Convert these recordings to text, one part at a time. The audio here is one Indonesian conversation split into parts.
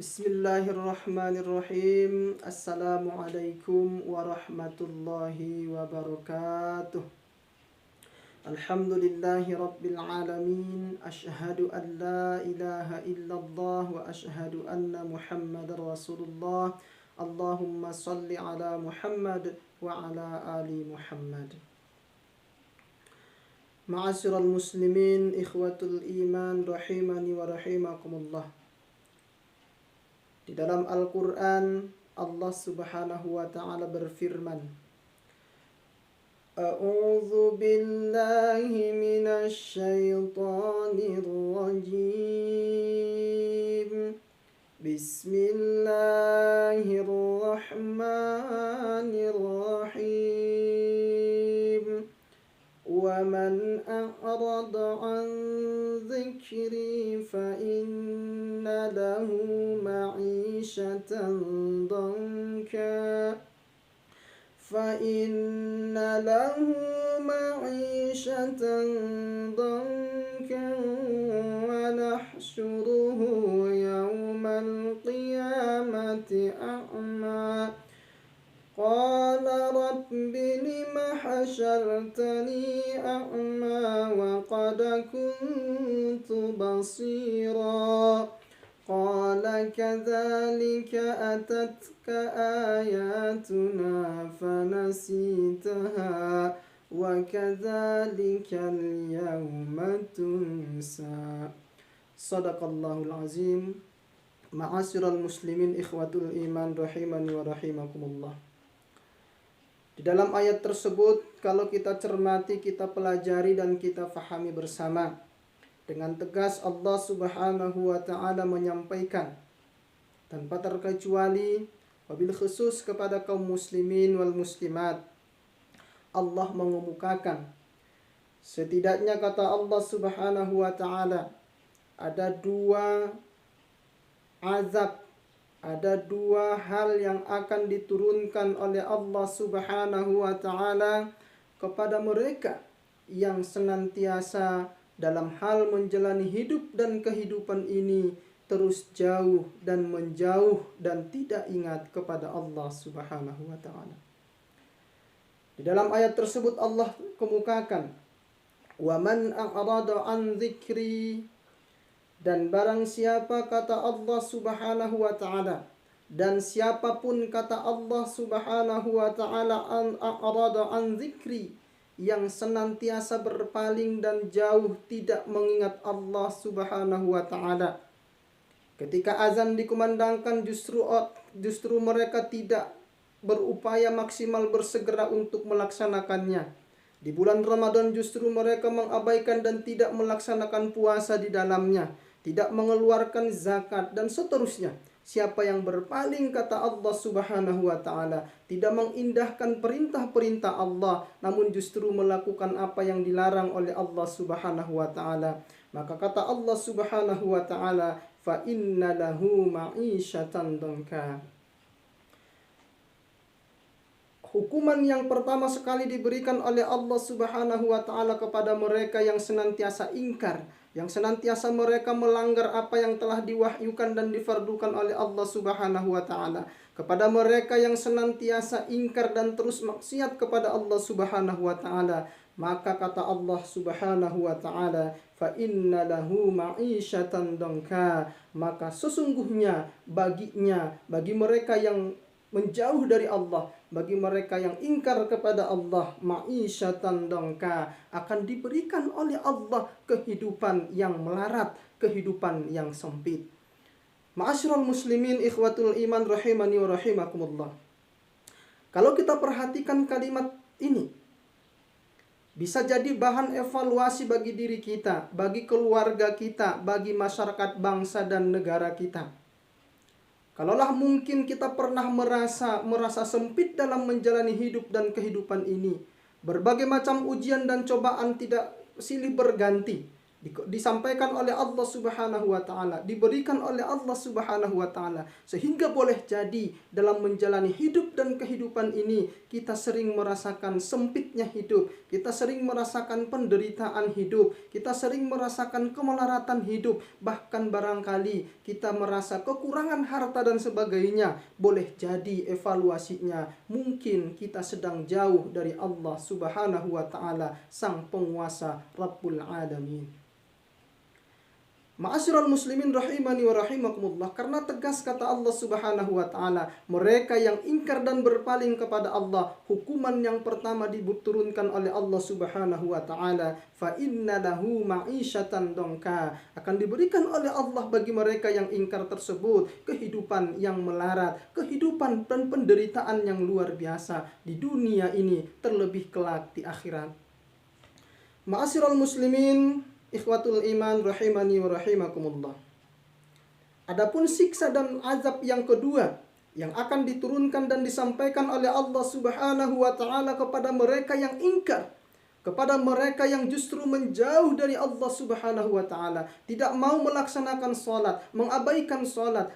Bismillahirrahmanirrahim. Assalamualaikum warahmatullahi wabarakatuh. Alhamdulillahi rabbil alamin. Ashhadu an la ilaha illallah wa ashhadu anna Muhammadar Rasulullah. Allahumma salli ala Muhammad wa ala ali Muhammad. Ma'asyiral muslimin, ikhwatul iman, rahimani wa rahimakumullah. Di dalam Al-Quran, Allah Subhanahu wa Ta'ala berfirman, A'udzu billahi minasy syaithanir rajim. Bismillahirrahmanirrahim. Wa man a'rada 'an dzikri fa inna lahu ma'ishatan danka wa nahsyuruhu yawmal qiyamati a'ma. Qala rabbi lima hasyartani a'ma wa qad kuntu basira. Qala kadzalika atatka ayatuna fanasitaha wa kadzalika al-yawma tunsa. Shadaqallahul azim. Ma'asyiral muslimin, ikhwatul iman, rahimani wa rahimakumullah. Di dalam ayat tersebut, kalau kita cermati, kita pelajari dan kita fahami bersama, dengan tegas Allah Subhanahu wa Ta'ala menyampaikan tanpa terkecuali, wabil khusus kepada kaum muslimin wal muslimat, Allah mengemukakan setidaknya, kata Allah Subhanahu wa Ta'ala, ada dua azab, ada dua hal yang akan diturunkan oleh Allah Subhanahu wa Ta'ala kepada mereka yang senantiasa dalam hal menjalani hidup dan kehidupan ini terus jauh dan menjauh dan tidak ingat kepada Allah Subhanahu wa Ta'ala. Di dalam ayat tersebut Allah kemukakan, wa man a'rada 'an dzikri, dan barang siapa, kata Allah Subhanahu wa Ta'ala, dan siapapun, kata Allah Subhanahu wa Ta'ala, a'rada 'an dzikri, yang senantiasa berpaling dan jauh tidak mengingat Allah Subhanahu wa Ta'ala. Ketika azan dikumandangkan, justru mereka tidak berupaya maksimal bersegera untuk melaksanakannya. Di bulan Ramadan justru mereka mengabaikan dan tidak melaksanakan puasa di dalamnya, tidak mengeluarkan zakat, dan seterusnya. Siapa yang berpaling, kata Allah Subhanahu wa Ta'ala, tidak mengindahkan perintah-perintah Allah, namun justru melakukan apa yang dilarang oleh Allah Subhanahu wa Ta'ala, maka kata Allah Subhanahu wa Ta'ala, fa inna lahu ma'isyatan danka. Hukuman yang pertama sekali diberikan oleh Allah Subhanahu wa Ta'ala kepada mereka yang senantiasa ingkar, yang senantiasa mereka melanggar apa yang telah diwahyukan dan difardukan oleh Allah Subhanahu wa Ta'ala. Kepada mereka yang senantiasa ingkar dan terus maksiat kepada Allah Subhanahu wa Ta'ala, maka kata Allah Subhanahu wa Ta'ala, fa inna lahu ma'isyatan danka, maka sesungguhnya baginya, bagi mereka yang menjauh dari Allah, bagi mereka yang ingkar kepada Allah, ma'isyatan danka, akan diberikan oleh Allah kehidupan yang melarat, kehidupan yang sempit. Ma'asyiral muslimin, ikhwatul iman, rahimani wa rahimakumullah. Kalau kita perhatikan kalimat ini, bisa jadi bahan evaluasi bagi diri kita, bagi keluarga kita, bagi masyarakat bangsa dan negara kita. Kalaulah mungkin kita pernah merasa sempit dalam menjalani hidup dan kehidupan ini, berbagai macam ujian dan cobaan tidak silih berganti, disampaikan oleh Allah Subhanahu wa taala, diberikan oleh Allah Subhanahu wa taala, sehingga boleh jadi dalam menjalani hidup dan kehidupan ini kita sering merasakan sempitnya hidup, kita sering merasakan penderitaan hidup, kita sering merasakan kemelaratan hidup, bahkan barangkali kita merasa kekurangan harta dan sebagainya. Boleh jadi evaluasinya mungkin kita sedang jauh dari Allah Subhanahu wa taala, sang penguasa Rabbul Alamin. Ma'asyiral muslimin rahimani wa rahimakumullah, karena tegas kata Allah Subhanahu wa taala, mereka yang ingkar dan berpaling kepada Allah, hukuman yang pertama diturunkan oleh Allah Subhanahu wa taala, fa inna lahu ma'isyatan dongka, akan diberikan oleh Allah bagi mereka yang ingkar tersebut kehidupan yang melarat, kehidupan dan penderitaan yang luar biasa di dunia ini, terlebih kelak di akhirat. Ma'asyiral muslimin ikhwatul iman rahimani wa rahimakumullah. Adapun siksa dan azab yang kedua yang akan diturunkan dan disampaikan oleh Allah Subhanahu wa taala kepada mereka yang ingkar, kepada mereka yang justru menjauh dari Allah Subhanahu wa taala, tidak mau melaksanakan salat,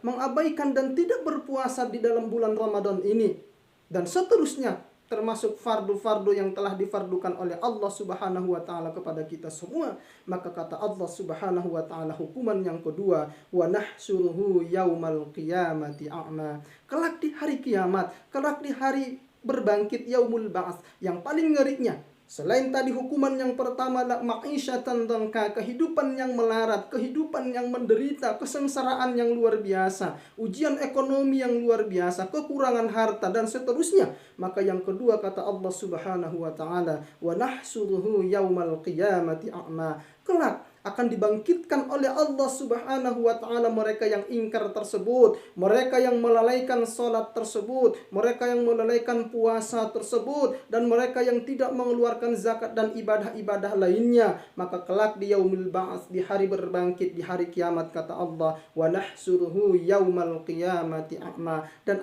mengabaikan dan tidak berpuasa di dalam bulan Ramadan ini, dan seterusnya, termasuk fardu-fardu yang telah difardukan oleh Allah Subhanahu wa taala kepada kita semua. Maka kata Allah Subhanahu wa taala, hukuman yang kedua, wa nahsyuruhu yaumal qiyamati a'ma. Kelak di hari kiamat, kelak di hari berbangkit yaumul ba'ats, yang paling ngerinya selain tadi hukuman yang pertama, ma'isyatan dongka, kehidupan yang melarat, kehidupan yang menderita, kesengsaraan yang luar biasa, ujian ekonomi yang luar biasa, kekurangan harta dan seterusnya. Maka yang kedua kata Allah Subhanahu wa taala, wa nahsyuruhu yaumal qiyamati a'ma. Kelak akan dibangkitkan oleh Allah Subhanahu wa taala mereka yang ingkar tersebut, mereka yang melalaikan salat tersebut, mereka yang melalaikan puasa tersebut, dan mereka yang tidak mengeluarkan zakat dan ibadah-ibadah lainnya. Maka kelak di yaumil ba'ats, di hari berbangkit, di hari kiamat, kata Allah, wa nahsyuruhu yaumal qiyamati a'ma, dan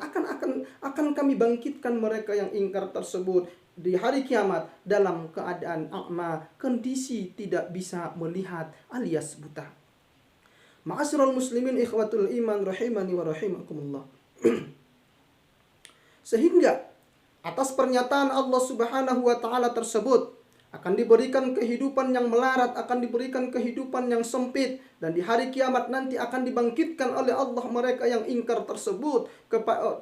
akan kami bangkitkan mereka yang ingkar tersebut di hari kiamat dalam keadaan a'ma, kondisi tidak bisa melihat alias buta. Ma'asyiral muslimin ikhwatul iman rahimani wa rahimakumullah. Sehingga atas pernyataan Allah Subhanahu wa taala tersebut akan diberikan kehidupan yang melarat, akan diberikan kehidupan yang sempit, dan di hari kiamat nanti akan dibangkitkan oleh Allah mereka yang ingkar tersebut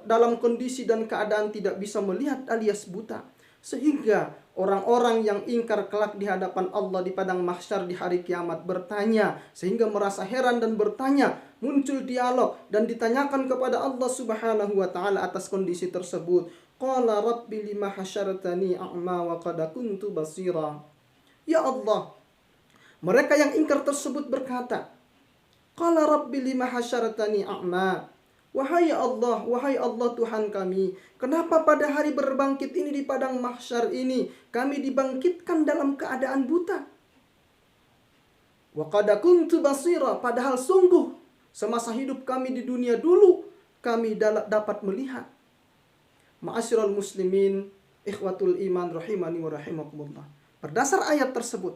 dalam kondisi dan keadaan tidak bisa melihat alias buta. Sehingga orang-orang yang ingkar kelak di hadapan Allah di padang mahsyar di hari kiamat bertanya, sehingga merasa heran dan bertanya, muncul dialog dan ditanyakan kepada Allah Subhanahu wa taala atas kondisi tersebut. Qala rabbi lima hasyartani a'ma wa qad kuntu basira. Ya Allah, mereka yang ingkar tersebut berkata, qala rabbi lima hasyartani a'ma. Wahai Allah Tuhan kami, kenapa pada hari berbangkit ini di padang mahsyar ini kami dibangkitkan dalam keadaan buta? Wa qad kuntu basira, padahal sungguh semasa hidup kami di dunia dulu kami dapat melihat. Ma'asyiral muslimin ikhwatul iman rahimani wa rahimakumullah. Berdasar ayat tersebut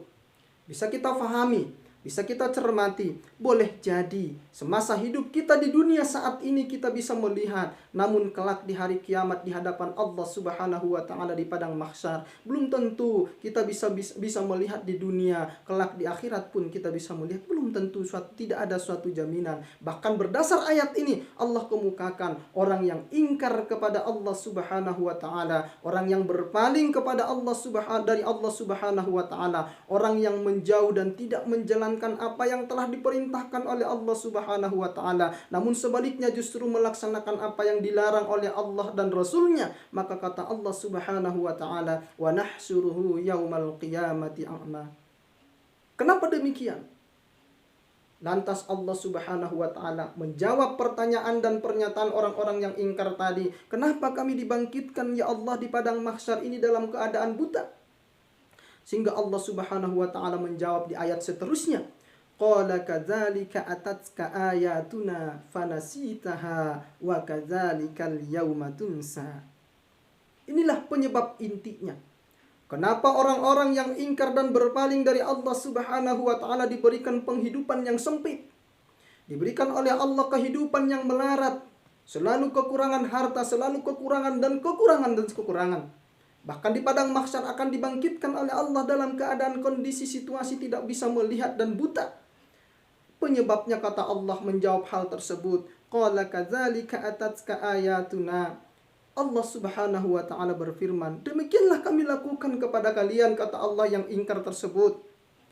bisa kita fahami, bisa kita cermati, boleh jadi semasa hidup kita di dunia saat ini kita bisa melihat, namun kelak di hari kiamat di hadapan Allah Subhanahu wa taala di padang mahsyar belum tentu kita bisa melihat di dunia. Kelak di akhirat pun kita bisa melihat, belum tentu, tidak ada suatu jaminan. Bahkan berdasar ayat ini Allah kemukakan orang yang ingkar kepada Allah Subhanahu wa taala, orang yang berpaling kepada Allah Subhanahu wa taala, orang yang menjauh dan tidak menjalankan apa yang telah diperintahkan oleh Allah Subhanahu wa taala, namun sebaliknya justru melaksanakan apa yang dilarang oleh Allah dan Rasulnya. Maka kata Allah Subhanahu wa taala, wa nahsyuruhu yaumal qiyamati a'ma. Kenapa demikian? Lantas Allah Subhanahu wa taala menjawab pertanyaan dan pernyataan orang-orang yang ingkar tadi. Kenapa kami dibangkitkan ya Allah di padang mahsyar ini dalam keadaan buta? Sehingga Allah Subhanahu wa taala menjawab di ayat seterusnya, qala kadzalika atatka ayatuna fanasitaha wa kadzalikal yauma tunsa. Inilah penyebab intinya. Kenapa orang-orang yang ingkar dan berpaling dari Allah Subhanahu wa taala diberikan penghidupan yang sempit? Diberikan oleh Allah kehidupan yang melarat, selalu kekurangan harta, selalu kekurangan dan kekurangan. Bahkan di padang mahsyar akan dibangkitkan oleh Allah dalam keadaan kondisi situasi tidak bisa melihat dan buta. Penyebabnya kata Allah menjawab hal tersebut. Qala kadzalika atatka ayatuna. Allah Subhanahu wa taala berfirman, demikianlah kami lakukan kepada kalian, kata Allah yang ingkar tersebut.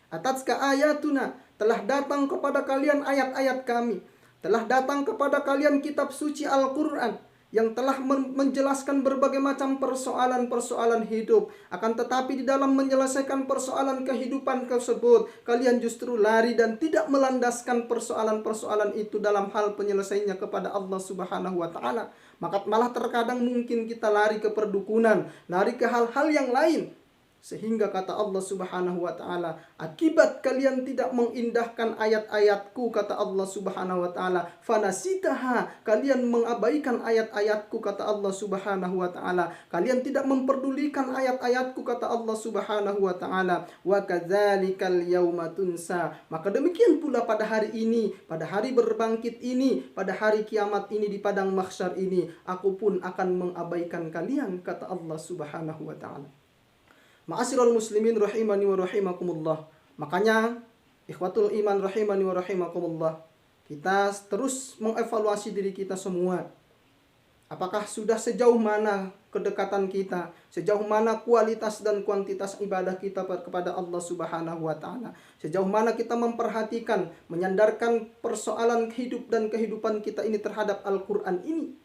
Atatka ayatuna, telah datang kepada kalian ayat-ayat kami. Telah datang kepada kalian kitab suci Al-Quran yang telah menjelaskan berbagai macam persoalan-persoalan hidup. Akan tetapi di dalam menyelesaikan persoalan kehidupan tersebut, kalian justru lari dan tidak melandaskan persoalan-persoalan itu dalam hal penyelesaiannya kepada Allah Subhanahu wa taala. Maka malah terkadang mungkin kita lari ke perdukunan, lari ke hal-hal yang lain. Sehingga kata Allah Subhanahu wa taala, akibat kalian tidak mengindahkan ayat-ayatku, kata Allah Subhanahu wa taala, fanasitaha, kalian mengabaikan ayat-ayatku, kata Allah Subhanahu wa taala, kalian tidak memperdulikan ayat-ayatku, kata Allah Subhanahu wa taala, wa kadzalikal yauma tunsa. Maka demikian pula pada hari ini, pada hari berbangkit ini, pada hari kiamat ini, di padang mahsyar ini, aku pun akan mengabaikan kalian, kata Allah Subhanahu wa taala. Ma'asyiral muslimin rahimani wa rahimakumullah. Makanya ikhwatul iman rahimani wa rahimakumullah, kita terus mengevaluasi diri kita semua. Apakah sudah sejauh mana kedekatan kita, sejauh mana kualitas dan kuantitas ibadah kita kepada Allah Subhanahu wa taala. Sejauh mana kita memperhatikan, menyandarkan persoalan hidup dan kehidupan kita ini terhadap Al-Qur'an ini.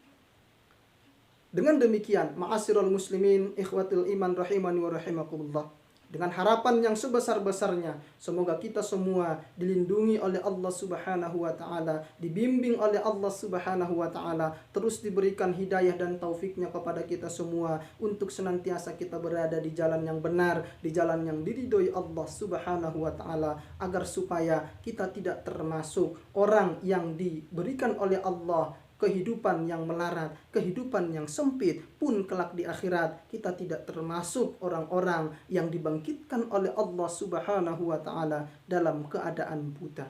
Dengan demikian, ma'asyiral muslimin, ikhwatul iman rahimani wa rahimakumullah, dengan harapan yang sebesar-besarnya, semoga kita semua dilindungi oleh Allah Subhanahu wa taala, dibimbing oleh Allah Subhanahu wa taala, terus diberikan hidayah dan taufiknya kepada kita semua untuk senantiasa kita berada di jalan yang benar, di jalan yang diridhoi Allah Subhanahu wa taala, agar supaya kita tidak termasuk orang yang diberikan oleh Allah kehidupan yang melarat, kehidupan yang sempit, pun kelak di akhirat kita tidak termasuk orang-orang yang dibangkitkan oleh Allah Subhanahu wa taala dalam keadaan buta.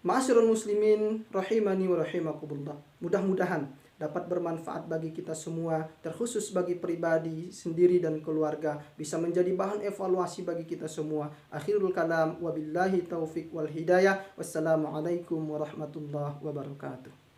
Ma'asyiral muslimin rahimani wa rahimakumullah. Mudah-mudahan dapat bermanfaat bagi kita semua, terkhusus bagi pribadi sendiri dan keluarga, bisa menjadi bahan evaluasi bagi kita semua. Akhirul kalam, wabillahi taufik wal hidayah. Wassalamualaikum warahmatullahi wabarakatuh.